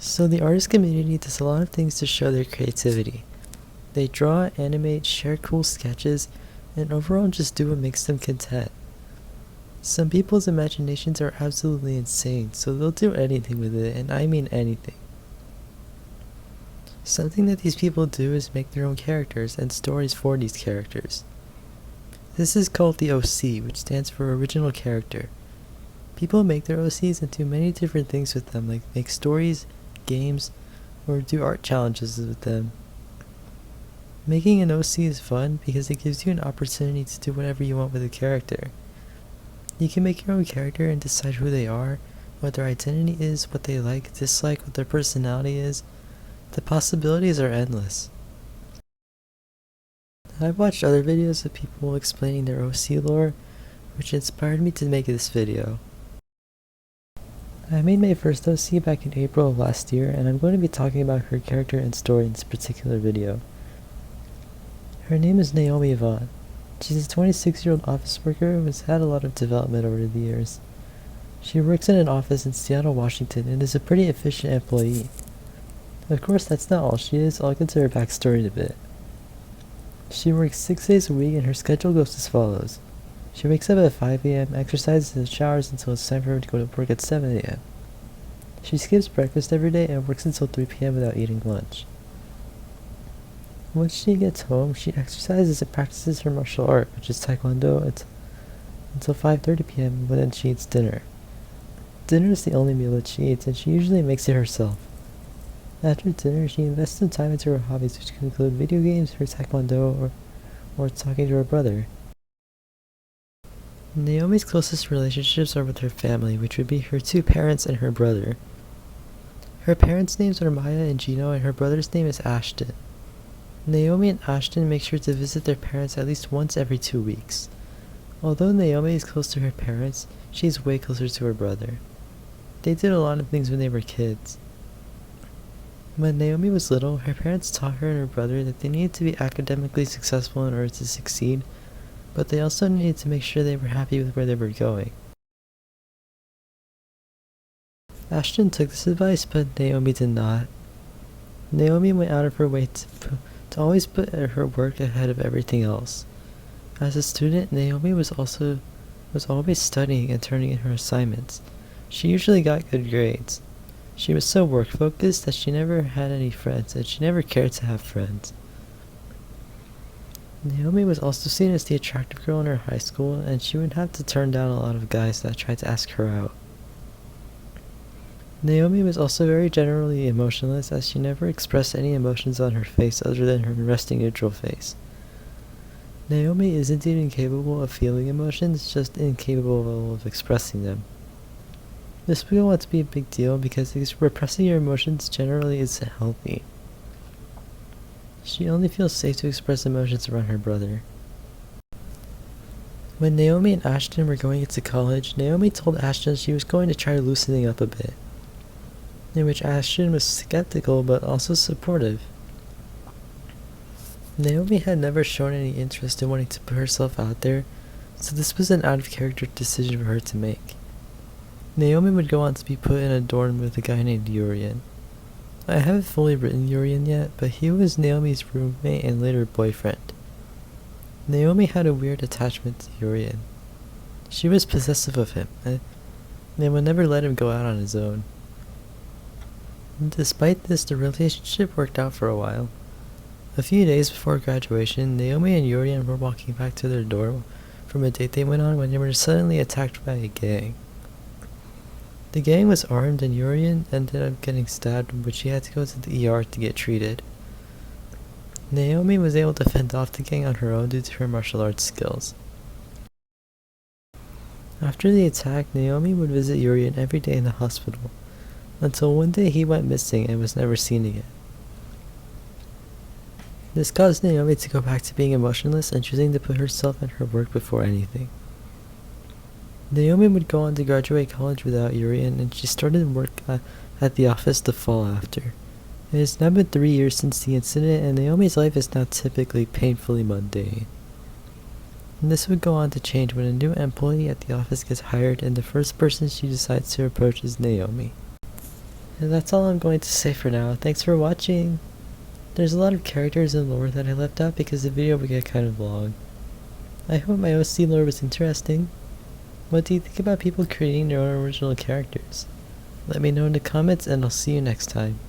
So the artist community does a lot of things to show their creativity. They draw, animate, share cool sketches, and overall just do what makes them content. Some people's imaginations are absolutely insane, so they'll do anything with it, and I mean anything. Something that these people do is make their own characters and stories for these characters. This is called the OC, which stands for Original Character. People make their OCs and do many different things with them, like make stories, games, or do art challenges with them. Making an OC is fun because it gives you an opportunity to do whatever you want with a character. You can make your own character and decide who they are, what their identity is, what they like, dislike, what their personality is. The possibilities are endless. I've watched other videos of people explaining their OC lore, which inspired me to make this video. I made my first OC back in April of last year, and I'm going to be talking about her character and story in this particular video. Her name is Naomi Vaughn. She's a 26-year-old office worker who has had a lot of development over the years. She works in an office in Seattle, Washington, and is a pretty efficient employee. Of course, that's not all she is. I'll get to her backstory in a bit. She works 6 days a week, and her schedule goes as follows. She wakes up at 5 a.m., exercises and showers until it's time for her to go to work at 7 a.m. She skips breakfast every day and works until 3 p.m. without eating lunch. Once she gets home, she exercises and practices her martial art, which is Taekwondo, until 5:30 p.m. when then she eats dinner. Dinner is the only meal that she eats, and she usually makes it herself. After dinner, she invests some time into her hobbies, which can include video games, her Taekwondo, or talking to her brother. Naomi's closest relationships are with her family, which would be her 2 parents and her brother. Her parents' names are Maya and Gino, and her brother's name is Ashton. Naomi and Ashton make sure to visit their parents at least once every 2 weeks. Although Naomi is close to her parents, she's way closer to her brother. They did a lot of things when they were kids. When Naomi was little, her parents taught her and her brother that they needed to be academically successful in order to succeed, but they also needed to make sure they were happy with where they were going. Ashton took this advice, but Naomi did not. Naomi went out of her way to always put her work ahead of everything else. As a student, Naomi was always studying and turning in her assignments. She usually got good grades. She was so work-focused that she never had any friends, and she never cared to have friends. Naomi was also seen as the attractive girl in her high school, and she would have to turn down a lot of guys that tried to ask her out. Naomi was also very generally emotionless, as she never expressed any emotions on her face other than her resting neutral face. Naomi is indeed incapable of feeling emotions, just incapable of expressing them. This will go on to be a big deal because repressing your emotions generally isn't healthy. She only feels safe to express emotions around her brother. When Naomi and Ashton were going into college, Naomi told Ashton she was going to try loosening up a bit, in which Ashton was skeptical but also supportive. Naomi had never shown any interest in wanting to put herself out there, so this was an out-of-character decision for her to make. Naomi would go on to be put in a dorm with a guy named Urian. I haven't fully written Urian yet, but he was Naomi's roommate and later boyfriend. Naomi had a weird attachment to Urian. She was possessive of him, and would never let him go out on his own. Despite this, the relationship worked out for a while. A few days before graduation, Naomi and Urian were walking back to their dorm from a date they went on when they were suddenly attacked by a gang. The gang was armed and Urian ended up getting stabbed, but she had to go to the ER to get treated. Naomi was able to fend off the gang on her own due to her martial arts skills. After the attack, Naomi would visit Urian every day in the hospital, until one day he went missing and was never seen again. This caused Naomi to go back to being emotionless and choosing to put herself and her work before anything. Naomi would go on to graduate college without Urian, and she started work at the office the fall after. It has now been 3 years since the incident, and Naomi's life is now typically painfully mundane. And this would go on to change when a new employee at the office gets hired, and the first person she decides to approach is Naomi. And that's all I'm going to say for now. Thanks for watching! There's a lot of characters and lore that I left out because the video would get kind of long. I hope my OC lore was interesting. What do you think about people creating their own original characters? Let me know in the comments and I'll see you next time.